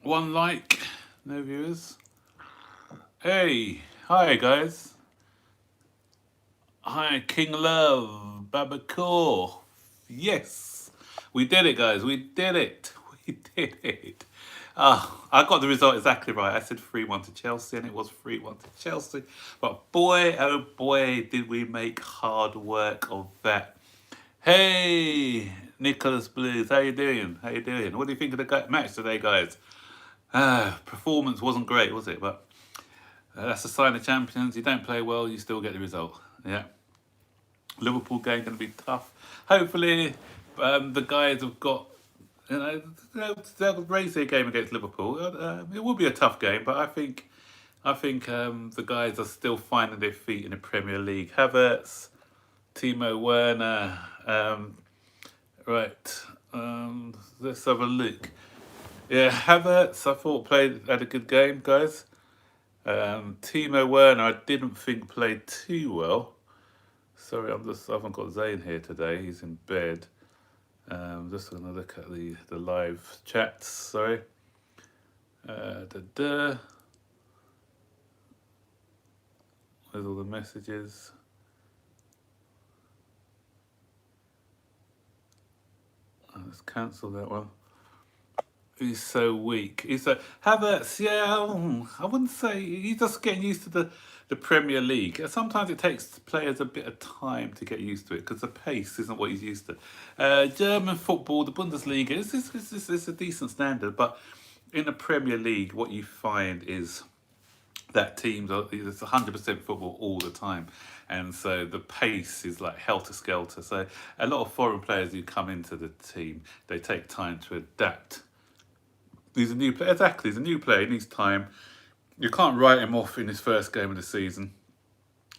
One like, no viewers. Hey, hi guys. Hi, King Love, Babacore. Yes, we did it, guys. We did it. We did it. I got the result exactly right. I said 3-1 to Chelsea, and it was 3-1 to Chelsea. But boy, oh boy, did we make hard work of that. Hey, Nicholas Blues, how you doing? How you doing? What do you think of the match today, guys? Performance wasn't great, was it? But that's a sign of champions. You don't play well, you still get the result. Yeah. Liverpool game going to be tough. Hopefully, the guys have got, they'll raise their game against Liverpool. It will be a tough game, but I think the guys are still finding their feet in the Premier League. Havertz, Timo Werner. Right. Let's have a look. Yeah, Havertz, I thought had a good game, guys. Timo Werner, I didn't think played too well. Sorry, I haven't got Zane here today. He's in bed. Just gonna look at the live chats. Sorry. Where's all the messages? Let's cancel that one. He's so weak. He's so Havertz. Yeah, I wouldn't say he's just getting used to the Premier League. Sometimes it takes players a bit of time to get used to it because the pace isn't what he's used to. German football, the Bundesliga, it's a decent standard, but in the Premier League, what you find is that teams are it's 100% football all the time, and so the pace is like helter skelter. So a lot of foreign players who come into the team, they take time to adapt. He's a new player. Exactly, he's a new player. He needs time. You can't write him off in his first game of the season.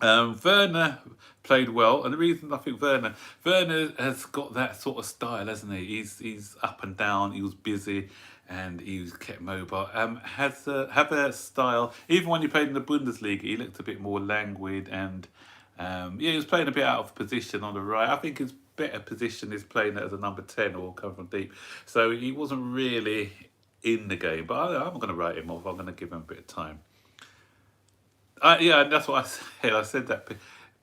Werner played well, and the reason I think Werner has got that sort of style, hasn't he? He's up and down. He was busy, and he was kept mobile. Has Havertz's style. Even when he played in the Bundesliga, he looked a bit more languid, and he was playing a bit out of position on the right. I think his better position is playing as a number 10 or coming from deep. So he wasn't really in the game, but I'm going to write him off. I'm going to give him a bit of time. Yeah, and that's what I said. I said that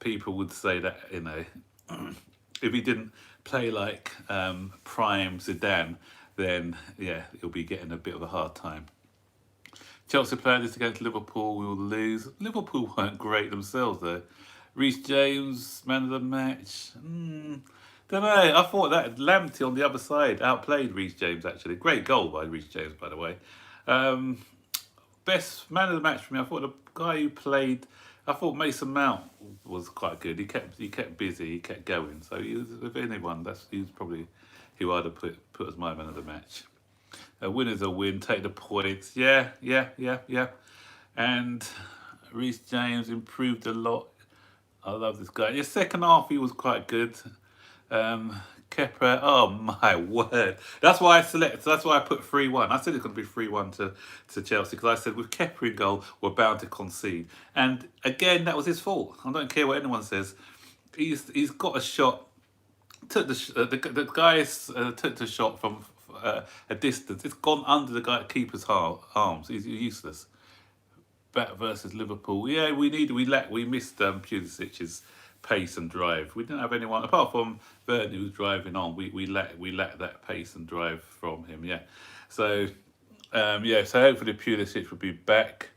people would say that if he didn't play like prime Zidane, then yeah, he'll be getting a bit of a hard time. Chelsea played this against Liverpool. We will lose. Liverpool weren't great themselves though. Reece James, man of the match. Don't know. I thought that Lamptey on the other side outplayed Reece James actually. Great goal by Reece James, by the way. Best man of the match for me. I thought the guy who played. I thought Mason Mount was quite good. He kept busy. He kept going. So he was, if anyone, he's probably who I'd have put as my man of the match. A win is a win. Take the points. Yeah. And Reece James improved a lot. I love this guy. The second half he was quite good. Kepa, oh my word. That's why I put 3-1. I said it's going to be 3-1 to Chelsea because I said with Kepa in goal, we're bound to concede. And again, that was his fault. I don't care what anyone says. He's got a shot. Took the guys took the shot from a distance. It's gone under the keeper's arms. He's useless. Back versus Liverpool. Yeah, we missed Pulisic's pace and drive. We didn't have anyone apart from Vernon who was driving on. We lacked that pace and drive from him. Yeah, so so hopefully Pulisic will be back.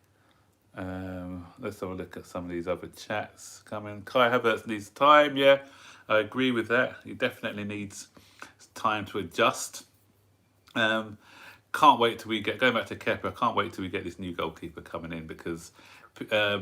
Let's have a look at some of these other chats coming. Kai Havertz needs time. Yeah, I agree with that. He definitely needs time to adjust. Can't wait till we get going back to Kepa. Can't wait till we get this new goalkeeper coming in because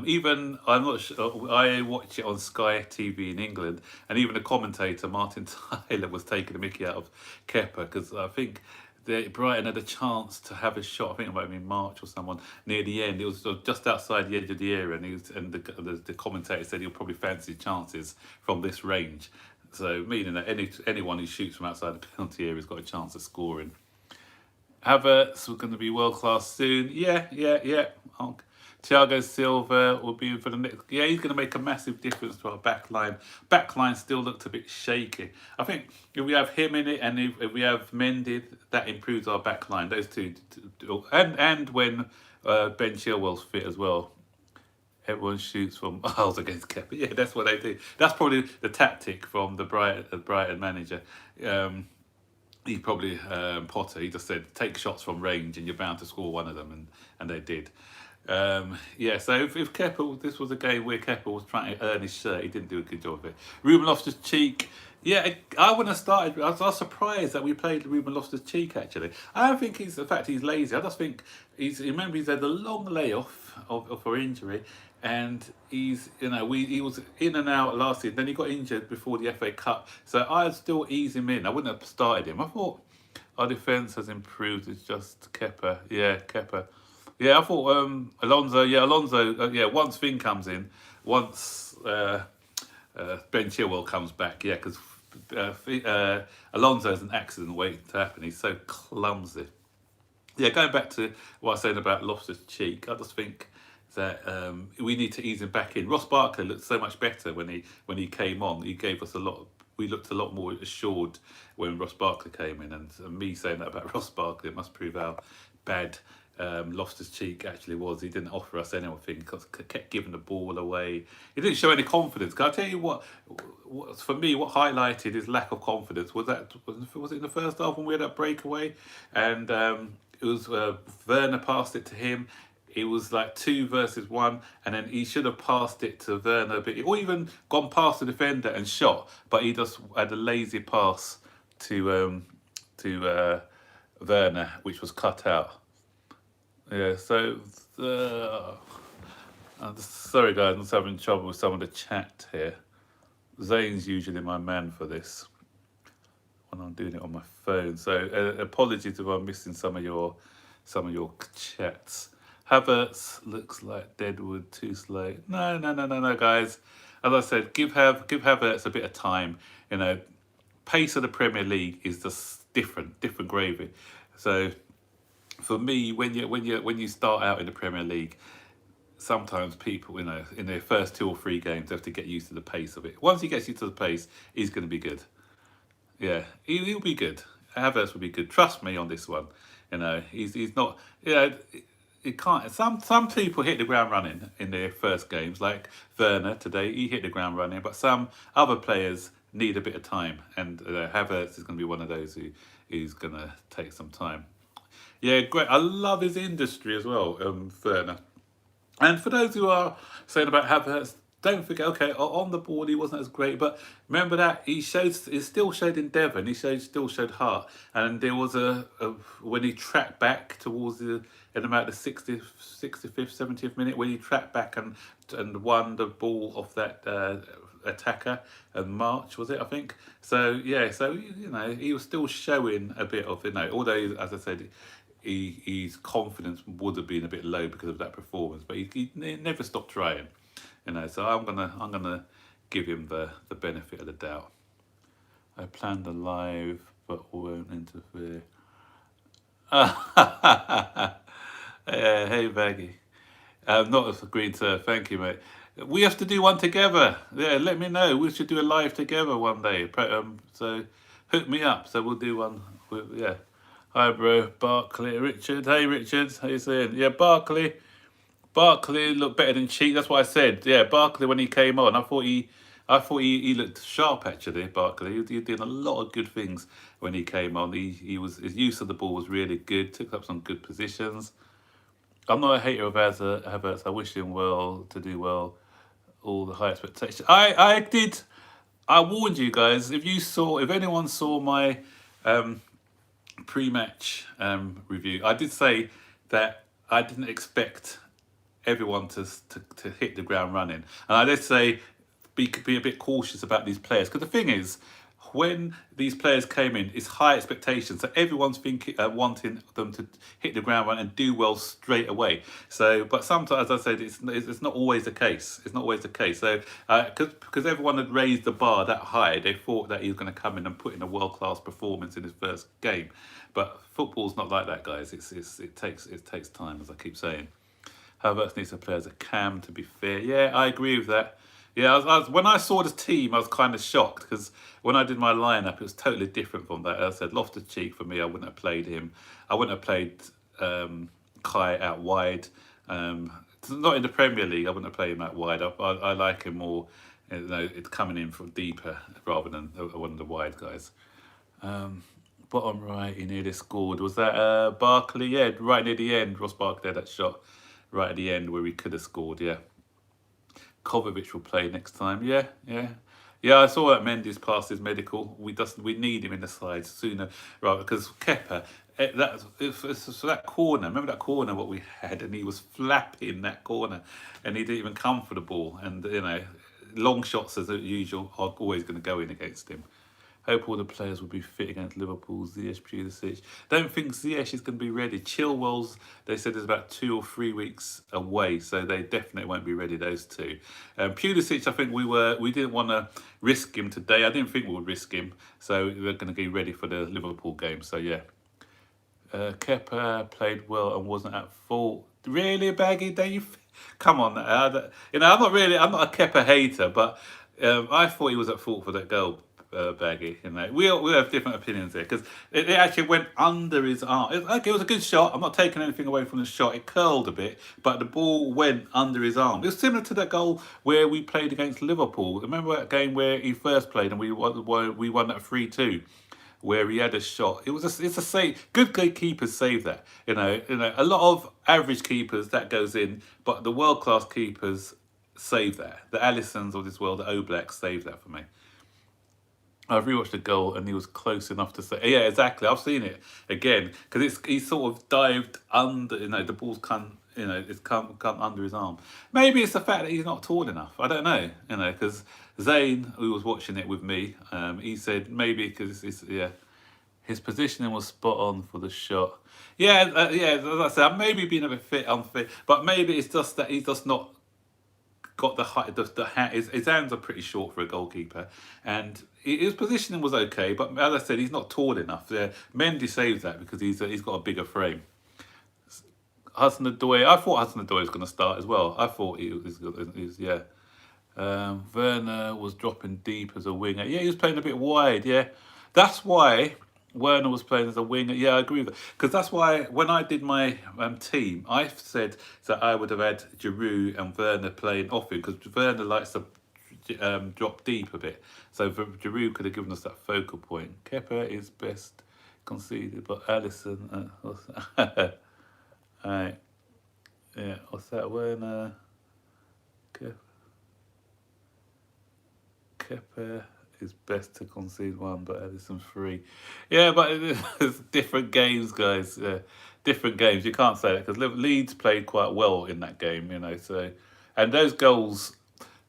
even I'm not sure. I watch it on Sky TV in England, and even the commentator Martin Tyler was taking the mickey out of Kepa because I think Brighton had a chance to have a shot. I think it might have been March or someone near the end. It was just outside the edge of the area, and the commentator said he'll probably fancy chances from this range. So meaning that anyone who shoots from outside the penalty area has got a chance of scoring. Havertz was going to be world class soon. Yeah. Thiago Silva will be for the next. Yeah, he's going to make a massive difference to our back line. Back line still looked a bit shaky. I think if we have him in it and if we have Mendy, that improves our back line. Those two, and when Ben Chilwell's fit as well. Everyone shoots from miles against Kepa. Yeah, that's what they do. That's probably the tactic from the Brighton manager. He probably Potter. He just said take shots from range and you're bound to score one of them, and they did. Yeah, so if Kepa, this was a game where Kepa was trying to earn his shirt, he didn't do a good job of it. Ruben Loftus-Cheek, yeah, I wouldn't have started. I was surprised that we played Ruben Loftus-Cheek. Actually, I don't think the fact he's lazy. I just think remember he's had a long layoff for injury, and he was in and out last year. Then he got injured before the FA Cup, so I'd still ease him in. I wouldn't have started him. I thought our defence has improved. It's just Kepa, yeah, Kepa. Yeah, I thought Alonso. Yeah, Alonso. Yeah, once Finn comes in, once Ben Chilwell comes back. Yeah, because Alonso is an accident waiting to happen. He's so clumsy. Yeah, going back to what I was saying about Loftus-Cheek, I just think that we need to ease him back in. Ross Barkley looked so much better when he came on. He gave us a lot. We looked a lot more assured when Ross Barkley came in, and me saying that about Ross Barkley, it must prove how bad Loftus-Cheek actually was. He didn't offer us anything, kept giving the ball away. He didn't show any confidence. Can I tell you what for me, what highlighted his lack of confidence was it in the first half when we had that breakaway, and it was Werner passed it to him. It was like 2 versus 1, and then he should have passed it to Werner, or even gone past the defender and shot, but he just had a lazy pass to Werner, which was cut out. Yeah, so sorry guys, I'm just having trouble with some of the chat here. Zane's usually my man for this when I'm doing it on my phone. So apologies if I'm missing some of your chats. Havertz looks like Deadwood too slow. No, guys. As I said, give Havertz a bit of time. Pace of the Premier League is just different gravy. So for me, when you start out in the Premier League, sometimes people, in their first 2 or 3 games, have to get used to the pace of it. Once he gets used to the pace, he's going to be good. Yeah, he'll be good. Havertz will be good. Trust me on this one. He's not. It can't. Some people hit the ground running in their first games, like Werner today. He hit the ground running, but some other players need a bit of time, and Havertz is going to be one of those who's going to take some time. Yeah, great. I love his industry as well, Werner. And for those who are saying about Havertz, don't forget, okay, on the ball he wasn't as great, but remember that he still showed endeavour, and he still showed heart. And there was when he tracked back towards in about the 65th, 70th minute, when he tracked back and won the ball off that attacker and March, was it, I think? So yeah, he was still showing a bit of, although, as I said, his confidence would have been a bit low because of that performance, but he never stopped trying, So I'm gonna give him the benefit of the doubt. I planned a live, but won't interfere. Hey Baggy, not agreed to. Thank you, mate. We have to do one together. Yeah, let me know. We should do a live together one day. So hook me up. So we'll do one. Yeah. Hi, bro. Barkley, Richard. Hey, Richard. How you saying? Yeah, Barkley looked better than Cheek. That's what I said. Yeah, Barkley when he came on, I thought he looked sharp actually. Barkley, he did a lot of good things when he came on. His use of the ball was really good. Took up some good positions. I'm not a hater of Havertz. I wish him well to do well. All the high expectations. I did. I warned you guys. If anyone saw my pre-match review, I did say that I didn't expect everyone to hit the ground running, and I did say be a bit cautious about these players, because the thing is, when these players came in, it's high expectations, so everyone's wanting them to hit the ground running and do well straight away. So, but sometimes, as I said, it's not always the case. It's not always the case. So, because everyone had raised the bar that high, they thought that he was going to come in and put in a world-class performance in his first game. But football's not like that, guys. It takes time, as I keep saying. Havertz needs to play as a cam, to be fair. Yeah, I agree with that. Yeah, when I saw the team, I was kind of shocked because when I did my lineup, it was totally different from that. As I said, Loftus-Cheek for me, I wouldn't have played him. I wouldn't have played Kai out wide. Not in the Premier League, I wouldn't have played him out wide. I like him more, it's coming in from deeper rather than one of the wide guys. Bottom right, he nearly scored. Was that Barkley? Yeah, right near the end. Ross Barkley had that shot right at the end where he could have scored, yeah. Kovacic will play next time. Yeah, yeah. Yeah, I saw that Mendy's passed his medical. We need him in the side sooner, right? Because Kepa, so that corner. Remember that corner what we had, and he was flapping that corner, and he didn't even come for the ball. And long shots as usual are always going to go in against him. Hope all the players will be fit against Liverpool. Ziyech, Pulisic. Don't think Ziyech is going to be ready. Chilwell's, they said, is about 2 or 3 weeks away, so they definitely won't be ready, those two. Pulisic, I think we didn't want to risk him today. I didn't think we would risk him, so we're going to be ready for the Liverpool game. So, yeah. Kepa played well and wasn't at fault. Really, Baggy? Don't you? Come on. I'm not a Kepa hater, but I thought he was at fault for that goal. Baggy, we have different opinions there because it actually went under his arm. It was a good shot. I'm not taking anything away from the shot. It curled a bit, but the ball went under his arm. It was similar to that goal where we played against Liverpool. Remember that game where he first played and we won that 3-2, where he had a shot. It's a save. Good keepers save that. A lot of average keepers that goes in, but the world class keepers save that. The Alissons of this world, the Oblaks save that for me. I've rewatched the goal and he was close enough to say, yeah, exactly. I've seen it again because he sort of dived under. The ball's it's come under his arm. Maybe it's the fact that he's not tall enough. I don't know. Because Zane, who was watching it with me, he said maybe because his positioning was spot on for the shot. Yeah, as I said, I'm maybe being a bit unfit, but maybe it's just that he's just not got the height. His hands are pretty short for a goalkeeper, and his positioning was okay. But as I said, he's not tall enough. Mendy saves that because he's got a bigger frame. Hudson-Odoi, I thought Hudson-Odoi was going to start as well. I thought he was yeah. Werner was dropping deep as a winger. Yeah, he was playing a bit wide. Yeah, that's why Werner was playing as a winger. Yeah, I agree with that. Because that's why when I did my team, I said that I would have had Giroud and Werner playing off him because Werner likes to drop deep a bit. So Giroud could have given us that focal point. Kepa is best conceded, but Alisson. Alright. Yeah, what's that? Werner. Kepa is best to concede 1, but Alisson 3. Yeah, but it's different games, guys. Different games. You can't say that because Leeds played quite well in that game, So, and those goals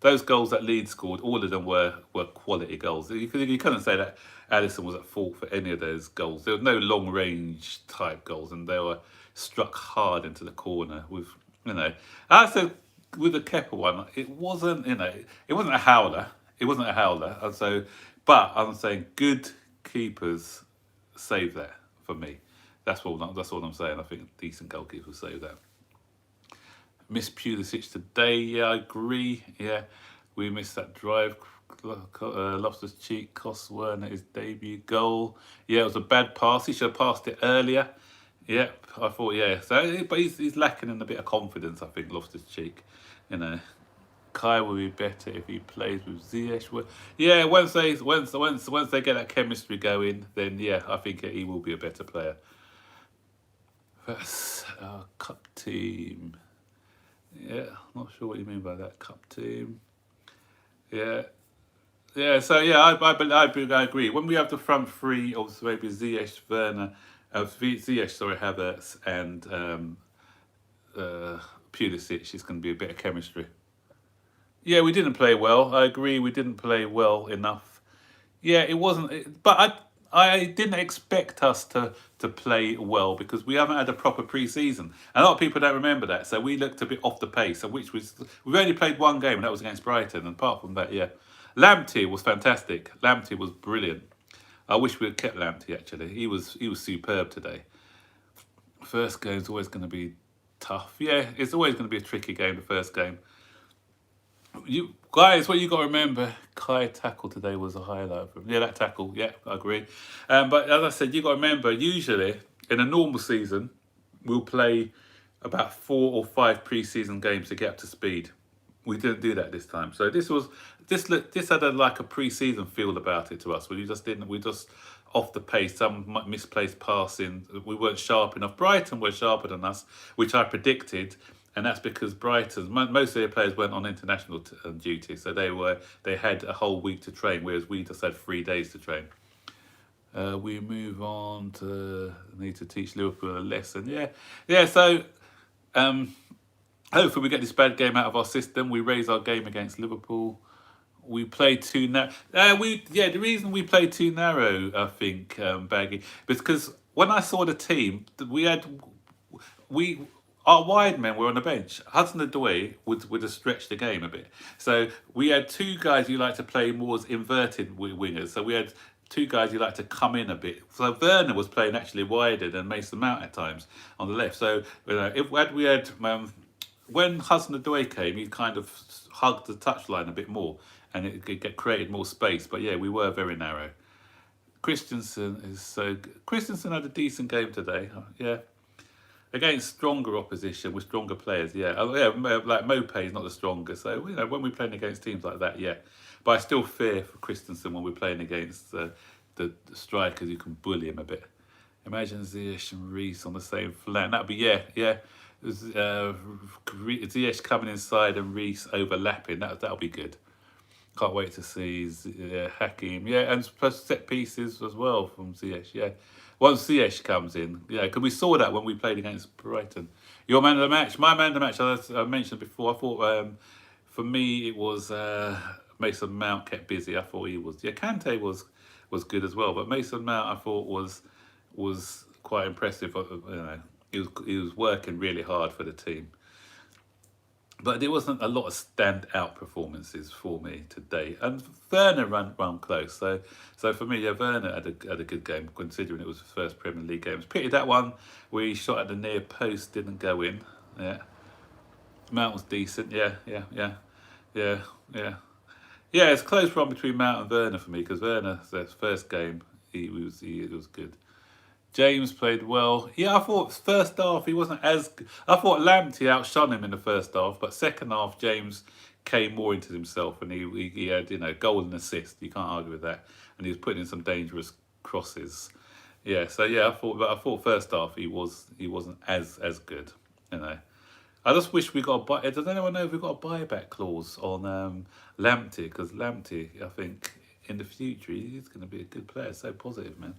that Leeds scored, all of them were quality goals. You couldn't say that Alisson was at fault for any of those goals. There was no long range type goals, and they were struck hard into the corner. I said with the Kepa one, it wasn't it wasn't a howler. It wasn't a howler. But I'm saying good keepers save that for me. That's all I'm saying. I think decent goalkeepers save that. Miss Pulisic today. Yeah, I agree. Yeah, we missed that drive. Loftus-Cheek cost Werner his debut goal. Yeah, it was a bad pass. He should have passed it earlier. Yeah, I thought, yeah. So, but he's lacking in a bit of confidence, I think, Loftus-Cheek. Kai will be better if he plays with Ziyech. Yeah, once they get that chemistry going, then yeah, I think he will be a better player. That's our cup team. Yeah, not sure what you mean by that cup team. Yeah. Yeah, so yeah, I agree. When we have the front three of maybe Ziyech, Werner, Havertz, and Pulisic, it's going to be a bit of chemistry. Yeah, we didn't play well. I agree, we didn't play well enough. Yeah, it wasn't. But I didn't expect us to play well because we haven't had a proper pre-season. A lot of people don't remember that, so we looked a bit off the pace. We've only played one game, and that was against Brighton. And apart from that, yeah, Lamptey was fantastic. Lamptey was brilliant. I wish we had kept Lamptey. Actually, he was superb today. First game's always going to be tough. Yeah, it's always going to be a tricky game, the first game. You guys, what you got to remember, Kai tackle today was a highlight for him. Yeah, that tackle, yeah, I agree. But as I said, you got to remember, usually in a normal season, we'll play about 4 or 5 pre-season games to get up to speed. We didn't do that this time, so this had like a pre-season feel about it to us. We just didn't. We just off the pace. Some misplaced passing. We weren't sharp enough. Brighton were sharper than us, which I predicted, and that's because Brighton, most of their players went on international duty, so they had a whole week to train, whereas we just had 3 days to train. We move on to need to teach Liverpool a lesson. Yeah, yeah. So hopefully we get this bad game out of our system. We raise our game against Liverpool. We played too narrow. The reason we played too narrow, I think, Baggy, because when I saw the team, we our wide men were on the bench. Hudson-Odoi would have stretched the game a bit. So we had 2 guys who like to play more as inverted wingers. So we had 2 guys who like to come in a bit. So Werner was playing actually wider than Mason Mount at times on the left. So if we had when Hudson-Odoi came, he kind of hugged the touchline a bit more, and it created more space. But yeah, we were very narrow. Christensen is so good. Christensen had a decent game today. Yeah. Against stronger opposition with stronger players, yeah. Like Mopé is not the strongest, so when we're playing against teams like that, yeah. But I still fear for Christensen when we're playing against the strikers who can bully him a bit. Imagine Ziyech and Reece on the same flank. That'd be yeah. Ziyech coming inside and Reece overlapping. That'll be good. Can't wait to see Hakim. Yeah, and plus set pieces as well from Ziyech. Yeah, once Ziyech comes in, yeah, because we saw that when we played against Brighton. Your man of the match, my man of the match. As I mentioned before, I thought for me it was Mason Mount kept busy. I thought he was. Yeah, Kante was good as well, but Mason Mount I thought was quite impressive. He was working really hard for the team. But there wasn't a lot of standout performances for me today, and Werner ran close. So for me, yeah, Werner had a good game considering it was his first Premier League game. It's pity that one where he shot at the near post didn't go in. Yeah, Mount was decent. Yeah. It's a close run between Mount and Werner for me because Werner's first game he was good. James played well. Yeah, I thought first half he wasn't as. I thought Lamptey outshone him in the first half, but second half James came more into himself and he had goal and assist. You can't argue with that, and he was putting in some dangerous crosses. Yeah, so yeah, I thought first half he wasn't as good. I just wish we got a buy. Does anyone know if we got a buyback clause on Lamptey? Because Lamptey, I think in the future he's going to be a good player. So positive, man.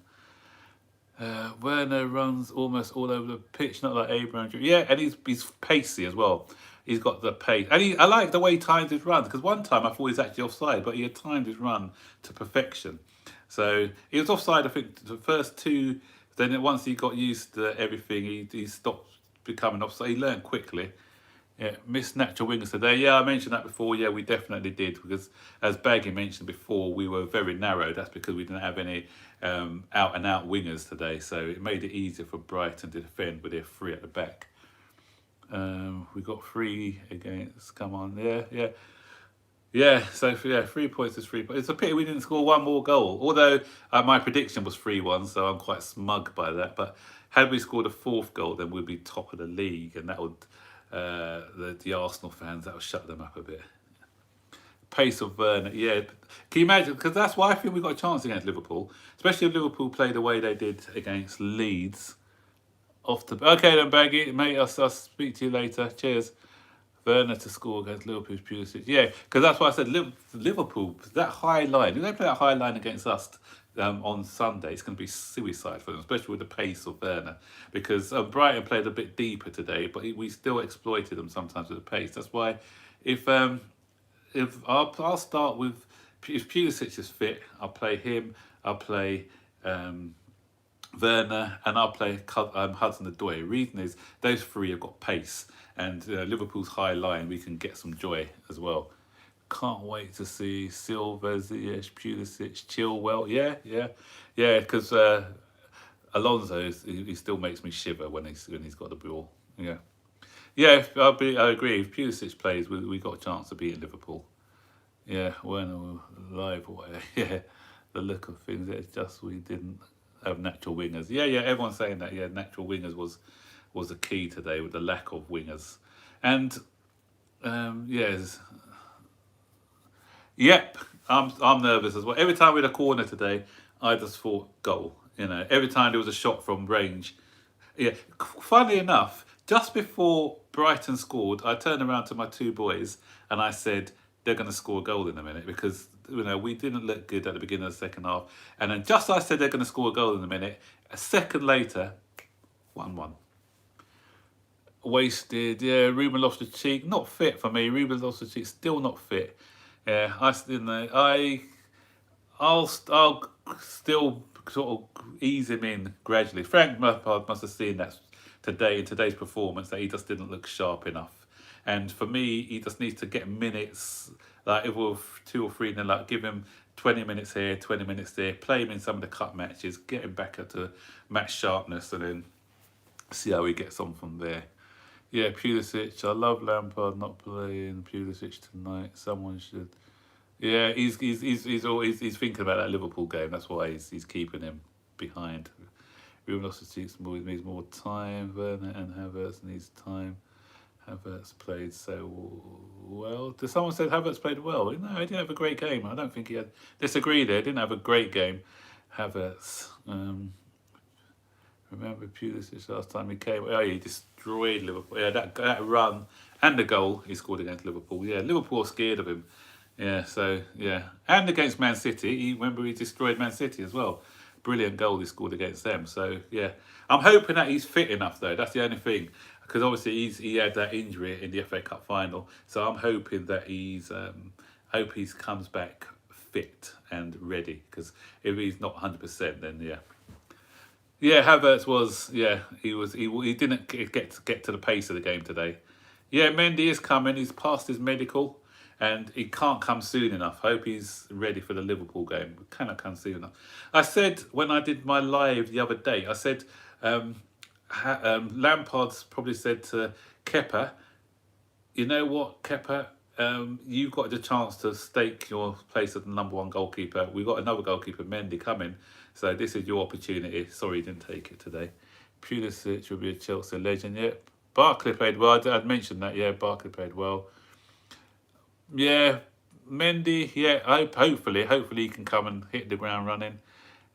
Werner runs almost all over the pitch, not like Abraham. Yeah, and he's pacey as well. He's got the pace, and I like the way he timed his runs because one time I thought he was actually offside, but he had timed his run to perfection. So he was offside, I think, the first 2. Then once he got used to everything, he stopped becoming offside. He learned quickly. Yeah, missed natural wingers today. Yeah, I mentioned that before. Yeah, we definitely did because, as Baggy mentioned before, we were very narrow. That's because we didn't have any out-and-out wingers today, so it made it easier for Brighton to defend with their 3 at the back. We got 3 against. Come on, yeah. So 3 points is 3 points. It's a pity we didn't score one more goal. Although my prediction was 3-1, so I'm quite smug by that. But had we scored a 4th goal, then we'd be top of the league, and that would. The Arsenal fans, that will shut them up a bit. Pace of Werner, yeah. Can you imagine? Because that's why I think we got a chance against Liverpool, especially if Liverpool play the way they did against Leeds. Okay then, Baggy, mate. I'll speak to you later. Cheers. Werner to score against Liverpool's Pulisic. Yeah, because that's why I said Liverpool. That high line. If they play that high line against us on Sunday, it's going to be suicide for them, especially with the pace of Werner. Because Brighton played a bit deeper today, but we still exploited them sometimes with the pace. That's why if I'll start with if Pulisic is fit, I'll play him. I'll play Werner, and I'll play Hudson-Odoi. Reason is those 3 have got pace, and Liverpool's high line we can get some joy as well. Can't wait to see Silva, Ziyech, Pulisic, Chilwell. Yeah. Because Alonso he still makes me shiver when he's got the ball. Yeah. Yeah, I agree. If Pulisic plays, we got a chance to beat Liverpool. Yeah, when live away. Yeah, the look of things. It's just we didn't have natural wingers. Yeah, yeah. Everyone's saying that. Yeah, natural wingers was the key today with the lack of wingers, and yes, yep. I'm nervous as well. Every time we had a corner today, I just thought goal. Every time there was a shot from range. Yeah, funny enough, just before Brighton scored, I turned around to my two boys and I said they're going to score a goal in a minute because we didn't look good at the beginning of the second half, and then just as I said they're going to score a goal in a minute, a second later, 1-1. Wasted, yeah. Ruben lost the cheek, not fit for me. Ruben lost the cheek, still not fit. Yeah, I still know. I'll still sort of ease him in gradually. Frank Lampard must have seen that today in today's performance that he just didn't look sharp enough. And for me, he just needs to get minutes. Like if we're 2 or 3, then like give him 20 minutes here, 20 minutes there. Play him in some of the cup matches, get him back up to match sharpness, and then see how he gets on from there. Yeah, Pulisic. I love Lampard not playing Pulisic tonight. Someone should. Yeah, he's thinking about that Liverpool game. That's why he's keeping him behind. Ruben Loftus-Cheek needs more time. Werner and Havertz needs time. Havertz played so well. Did someone said Havertz played well? No, he didn't have a great game. I don't think he had. Disagree there. Didn't have a great game. Havertz. Remember Pulisic last time he came? Oh, he destroyed Liverpool. Yeah, that run and the goal he scored against Liverpool. Yeah, Liverpool are scared of him. Yeah, so yeah, and against Man City, remember he destroyed Man City as well. Brilliant goal he scored against them. So yeah, I'm hoping that he's fit enough though. That's the only thing, because obviously he had that injury in the FA Cup final. So I'm hoping that hope he comes back fit and ready. Because if he's not 100%, then yeah. Yeah, Havertz was. Yeah, he didn't get to the pace of the game today. Yeah, Mendy is coming. He's passed his medical, and he can't come soon enough. Hope he's ready for the Liverpool game. Cannot come soon enough. I said when I did my live the other day, I said Lampard's probably said to Kepa, you know what, Kepa, you've got the chance to stake your place as the #1 goalkeeper. We've got another goalkeeper, Mendy, coming. So this is your opportunity. Sorry you didn't take it today. Pulisic will be a Chelsea legend. Yeah. Barkley played well. I'd mentioned that. Yeah, Barkley played well. Yeah, Mendy. Yeah, hopefully he can come and hit the ground running.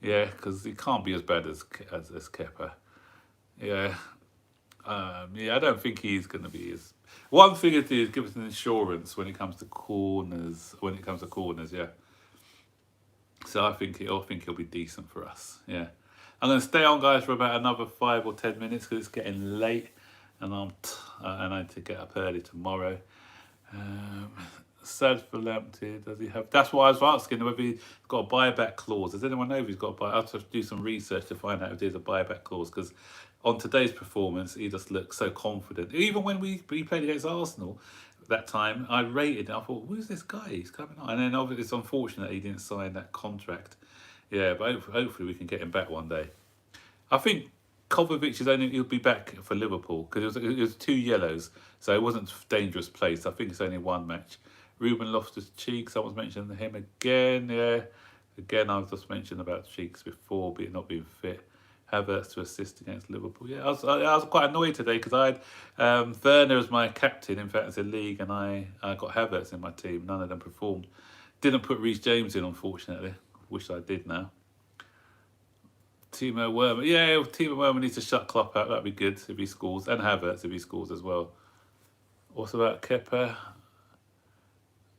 Yeah, because he can't be as bad as Kepa. Yeah. Yeah, I don't think he's going to be as. One thing it is give us an insurance when it comes to corners. Yeah. So I think he'll be decent for us. Yeah. I'm going to stay on, guys, for about another 5 or 10 minutes because it's getting late, and I need to get up early tomorrow. Sad for Lamptey. Does he have? That's why I was asking whether he's got a buyback clause. Does anyone know if he's got a buy? I have to do some research to find out if there's a buyback clause, because on today's performance, he just looks so confident. Even when we played against Arsenal that time, I rated it. I thought, who's this guy? He's coming on. And then obviously it's unfortunate he didn't sign that contract. Yeah, but hopefully we can get him back one day. I think Kovacic he'll be back for Liverpool because it was 2 yellows, so it wasn't dangerous place. I think it's only 1 match. Ruben Loftus-Cheek, someone's mentioned him again. Yeah, again I've just mentioned about Cheeks before, not being fit. Havertz to assist against Liverpool. Yeah, I was quite annoyed today because I had Werner as my captain in fantasy league, and I got Havertz in my team. None of them performed. Didn't put Reece James in, unfortunately. Wish I did now. Timo Werner. Yeah, Timo Werner needs to shut Klopp out. That'd be good if he scores, and Havertz if he scores as well. What's about Kepa?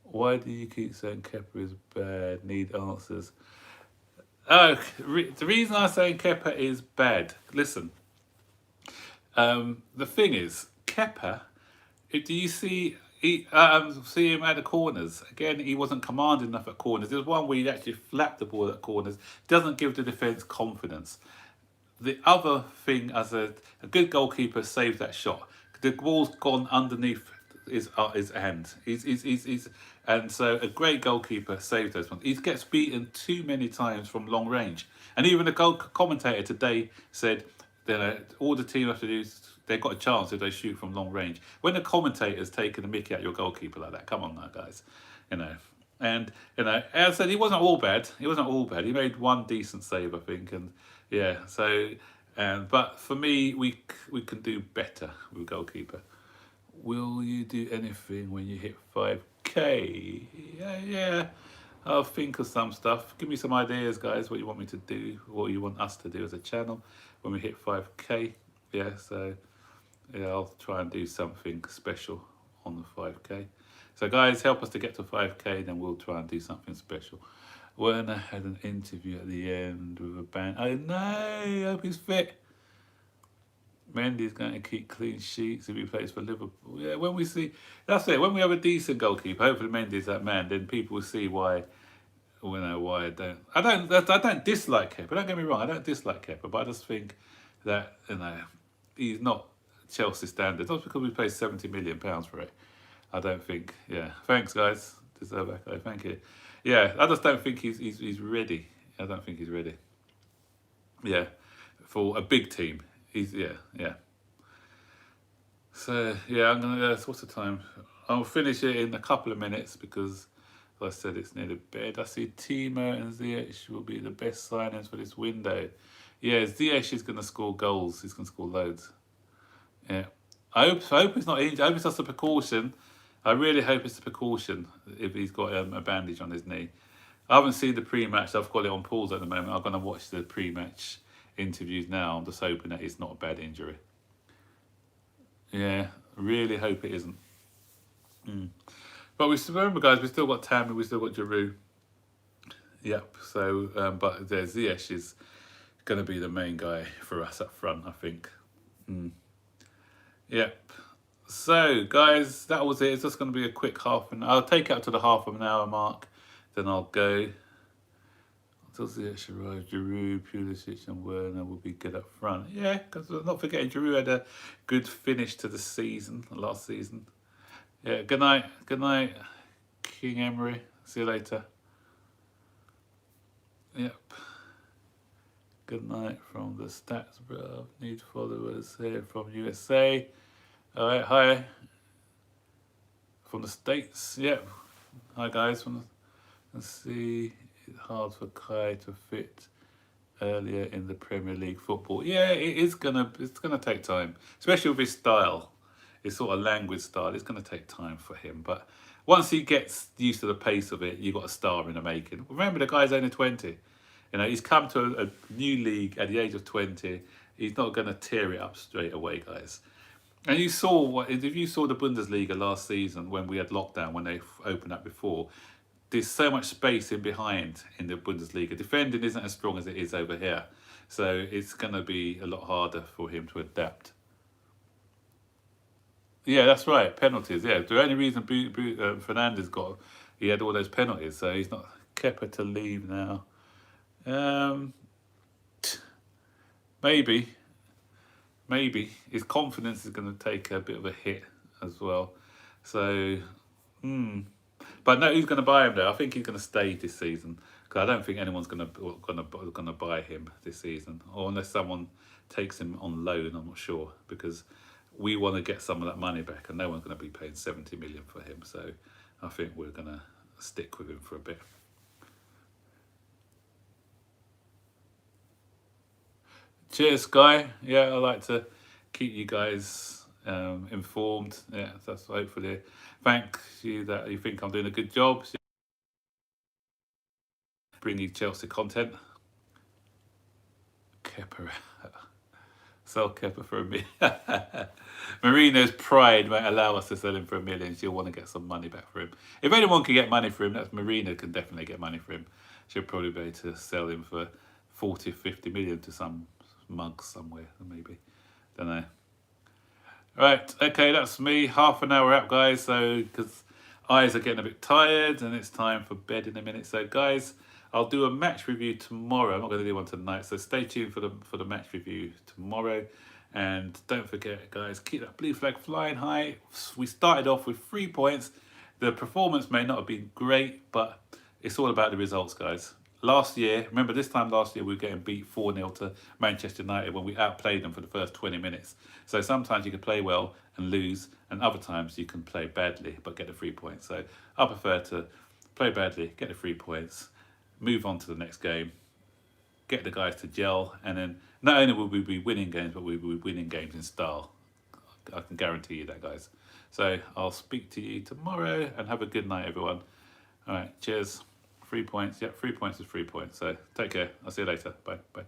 Why do you keep saying Kepa is bad? Need answers. Oh, the reason I'm saying Kepa is bad. Listen, the thing is, Kepa. Do you see? See him at the corners again. He wasn't commanding enough at corners. There was one where he actually flapped the ball at corners. Doesn't give the defence confidence. The other thing, as a good goalkeeper, saves that shot. The ball's gone underneath his hand. And so a great goalkeeper saves those ones. He gets beaten too many times from long range. And even the commentator today said then all the team have to do is they've got a chance if they shoot from long range. When the commentator's taking the mickey at your goalkeeper like that, come on now, guys, you know. And as I said, he wasn't all bad. He wasn't all bad. He made one decent save, I think, and yeah. So, but for me, we can do better with goalkeeper. Will you do anything when you hit 5K? Yeah, yeah. I'll think of some stuff. Give me some ideas, guys, what you want me to do, what you want us to do as a channel when we hit 5K. Yeah, so yeah, I'll try and do something special on the 5K. So guys, help us to get to 5K, then we'll try and do something special. Werner had an interview at the end with a band. Oh no, I hope he's fit. Mendy's going to keep clean sheets if he plays for Liverpool. Yeah, when we see, that's it. When we have a decent goalkeeper, hopefully Mendy's that man. Then people will see why. You know why I don't dislike Kepa. Don't get me wrong. I don't dislike Kepa, but I just think that he's not Chelsea standards. Not because we paid £70 million for it. I don't think. Yeah. Thanks, guys. Deserve echo. Thank you. Yeah. I just don't think he's ready. I don't think he's ready. Yeah. For a big team. Yeah. So yeah, I'm gonna. What's the time? I'll finish it in a couple of minutes because, as I said, it's near the bed. I see Timo and Ziyech will be the best signings for this window. Yeah, Ziyech is gonna score goals. He's gonna score loads. Yeah, I hope it's not injured. I hope it's just a precaution. I really hope it's a precaution if he's got a bandage on his knee. I haven't seen the pre-match. I've got it on pause at the moment. I'm gonna watch the pre-match interviews now. I'm just hoping that it's not a bad injury. Yeah, really hope it isn't. But we remember, guys, we still got Tammy, we still got Giroud. Yep. So, but Ziyech is going to be the main guy for us up front, I think. Yep. So, guys, that was it. It's just going to be a quick I'll take it up to the half an hour mark. Then I'll go. Until Ziyech arrives, Giroud, Pulisic and Werner will be good up front. Yeah, because we're not forgetting Giroud had a good finish to the season, last season. Yeah, good night, King Emery. See you later. Yep. Good night from the stats, bro. Need followers here from USA. All right, hi. From the States, yep. Hi, guys. Let's see. It's hard for Kai to fit earlier in the Premier League football. Yeah, it's gonna take time, especially with his style. His sort of language style. It's gonna take time for him, but once he gets used to the pace of it, you got a star in the making. Remember, the guy's only 20. You know, he's come to a new league at the age of 20. He's not gonna tear it up straight away, guys. And you saw if you saw the Bundesliga last season when we had lockdown, when they opened up before. There's so much space in behind in the Bundesliga. Defending isn't as strong as it is over here. So it's going to be a lot harder for him to adapt. Yeah, that's right. Penalties, yeah. The only reason Fernandes he had all those penalties. So he's not Kepa to leave now. Maybe. His confidence is going to take a bit of a hit as well. So, But no, who's going to buy him though? I think he's going to stay this season because I don't think anyone's going to buy him this season, or unless someone takes him on loan. I'm not sure because we want to get some of that money back, and no one's going to be paying 70 million for him. So I think we're going to stick with him for a bit. Cheers, Guy. Yeah, I like to keep you guys informed. Yeah, that's hopefully. Thank you that you think I'm doing a good job. Bringing Chelsea content. Kepa. Sell Kepa for $1 million. Marino's pride won't allow us to sell him for $1 million. She'll want to get some money back for him. If anyone can get money for him, that's Marino can definitely get money for him. She'll probably be able to sell him for 40, 50 million to some mug somewhere, maybe. Don't know. Right, okay, that's me. Half an hour up, guys. So, because eyes are getting a bit tired and it's time for bed in a minute. So, guys, I'll do a match review tomorrow. I'm not going to do one tonight. So, stay tuned for the match review tomorrow. And don't forget, guys, keep that blue flag flying high. We started off with 3 points. The performance may not have been great, but it's all about the results, guys. last year, remember this time last year we were getting beat 4-0 to Manchester United when we outplayed them for the first 20 minutes. So sometimes you can play well and lose, and other times you can play badly but get the 3 points. So I prefer to play badly, get the 3 points, move on to the next game, get the guys to gel, and then not only will we be winning games, but we'll be winning games in style. I can guarantee you that, guys. So I'll speak to you tomorrow, and have a good night, everyone. All right, cheers. 3 points. Yep, 3 points is 3 points. So take care. I'll see you later. Bye. Bye.